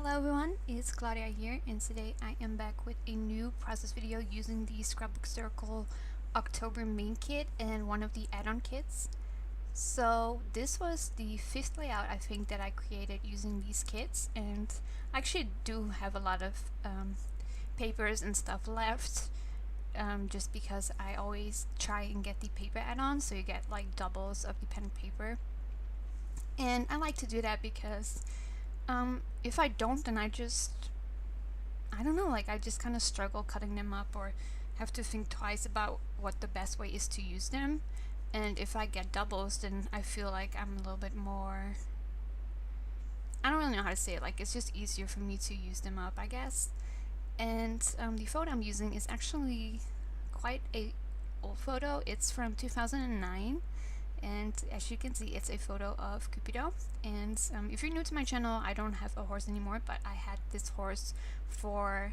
Hello everyone, it's Claudia here, and today I am back with a new process video using the Scrapbook Circle October main kit and one of the add-on kits. So this was the fifth layout I think that I created using these kits, and I actually do have a lot of papers and stuff left, just because I always try and get the paper add-on, so you get like doubles of the pen and paper. And I like to do that because if I don't, then I don't know, like I just kind of struggle cutting them up or have to think twice about what the best way is to use them. And if I get doubles, then I feel like I'm a little bit more, I don't really know how to say it, like it's just easier for me to use them up, I guess. And the photo I'm using is actually quite a old photo. It's from 2009. And as you can see, it's a photo of Cupido. And if you're new to my channel, I don't have a horse anymore, but I had this horse for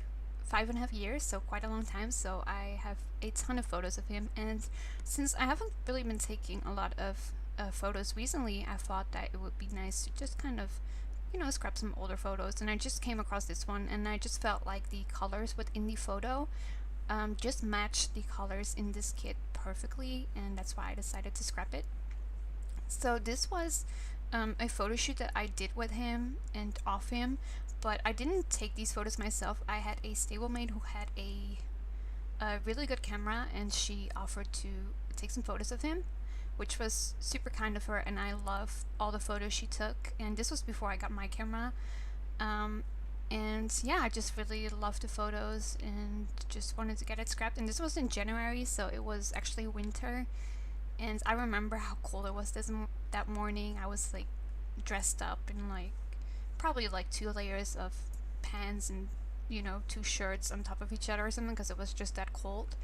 5.5 years, so quite a long time. So I have a ton of photos of him, and since I haven't really been taking a lot of photos recently, I thought that it would be nice to just kind of, you know, scrap some older photos. And I just came across this one, and I just felt like the colors within the photo just matched the colors in this kit perfectly, and that's why I decided to scrap it. So this was a photo shoot that I did with him and off him, but I didn't take these photos myself. I had a stablemate who had a really good camera, and she offered to take some photos of him, which was super kind of her, and I love all the photos she took. And this was before I got my camera. And yeah, I just really loved the photos and just wanted to get it scrapped. And this was in January, so it was actually winter. And I remember how cold it was that morning. I was like dressed up in like probably like 2 layers of pants and, you know, 2 shirts on top of each other or something, because it was just that cold.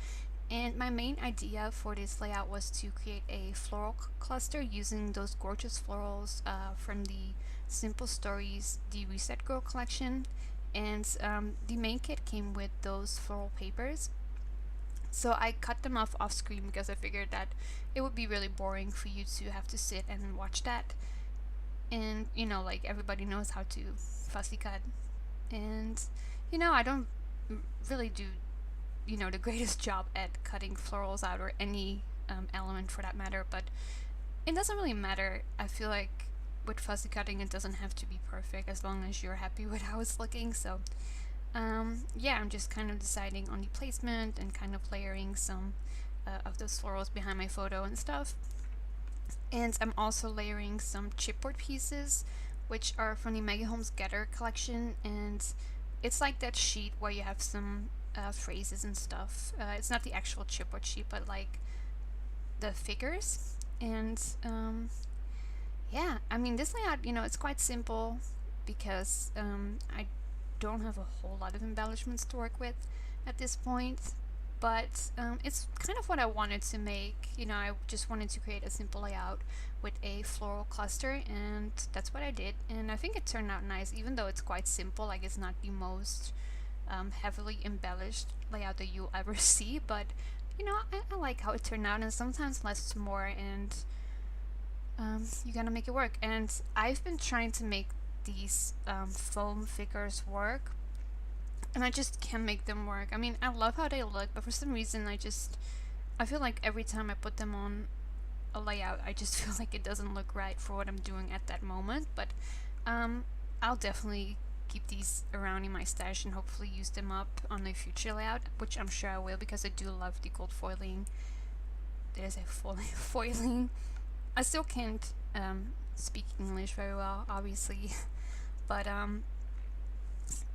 And my main idea for this layout was to create a floral cluster using those gorgeous florals from the Simple Stories The Reset Girl collection. And the main kit came with those floral papers. So I cut them off screen because I figured that it would be really boring for you to have to sit and watch that. And, you know, like everybody knows how to fussy cut. And, you know, I don't really do, you know, the greatest job at cutting florals out, or any element for that matter, but it doesn't really matter. I feel like with fussy cutting, it doesn't have to be perfect as long as you're happy with how it's looking. So yeah, I'm just kind of deciding on the placement and kind of layering some of those florals behind my photo and stuff. And I'm also layering some chipboard pieces, which are from the Maggie Holmes Getter collection, and it's like that sheet where you have some phrases and stuff. It's not the actual chipboard sheet, but like the figures. And yeah, I mean, this layout, you know, it's quite simple because I don't have a whole lot of embellishments to work with at this point, but it's kind of what I wanted to make. You know, I just wanted to create a simple layout with a floral cluster, and that's what I did, and I think it turned out nice, even though it's quite simple. Like, it's not the most heavily embellished layout that you'll ever see, but you know, I like how it turned out, and sometimes less is more, and you gotta make it work. And I've been trying to make these foam figures work, and I just can't make them work. I mean, I love how they look, but for some reason I feel like every time I put them on a layout, I just feel like it doesn't look right for what I'm doing at that moment. But I'll definitely keep these around in my stash and hopefully use them up on a future layout, which I'm sure I will, because I do love the gold foiling. There's a foiling. I still can't speak English very well, obviously, but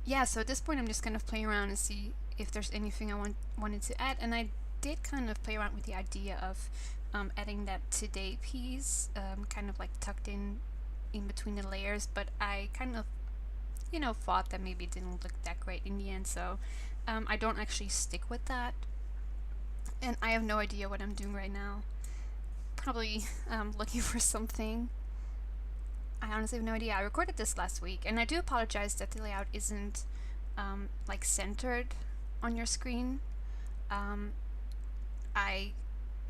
yeah, so at this point I'm just kind of playing around and see if there's anything I wanted to add. And I did kind of play around with the idea of adding that today piece, kind of like tucked in between the layers, but I kind of, you know, thought that maybe it didn't look that great in the end, so I don't actually stick with that, and I have no idea what I'm doing right now. Probably looking for something. I honestly have no idea. I recorded this last week, and I do apologize that the layout isn't like centered on your screen. I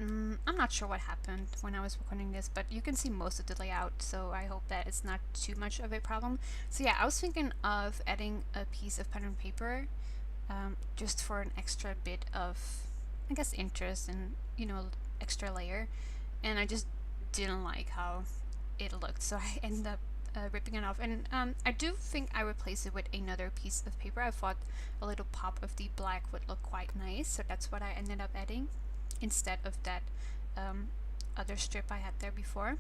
I'm not sure what happened when I was recording this, but you can see most of the layout, so I hope that it's not too much of a problem. So yeah, I was thinking of adding a piece of pattern paper, just for an extra bit of, I guess, interest and, extra layer. And I just didn't like how it looked, so I ended up ripping it off. And I do think I replaced it with another piece of paper. I thought a little pop of the black would look quite nice, so that's what I ended up adding instead of that other strip I had there before.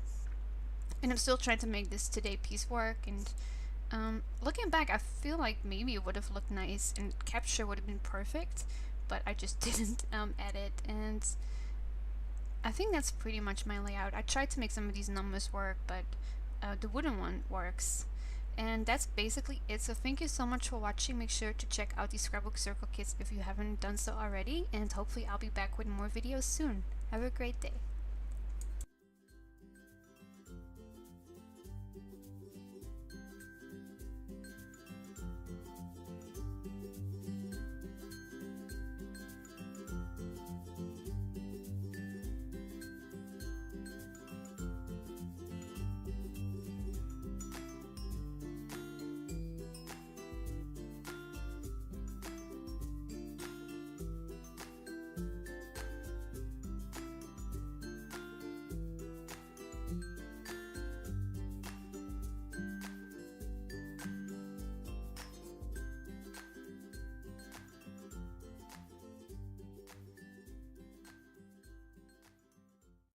And I'm still trying to make this today piece work, and looking back, I feel like maybe it would have looked nice and capture would have been perfect, but I just didn't add it. And I think that's pretty much my layout. I tried to make some of these numbers work, but the wooden one works. And that's basically it. So thank you so much for watching. Make sure to check out these Scrapbook Circle kits if you haven't done so already, and hopefully I'll be back with more videos soon. Have a great day.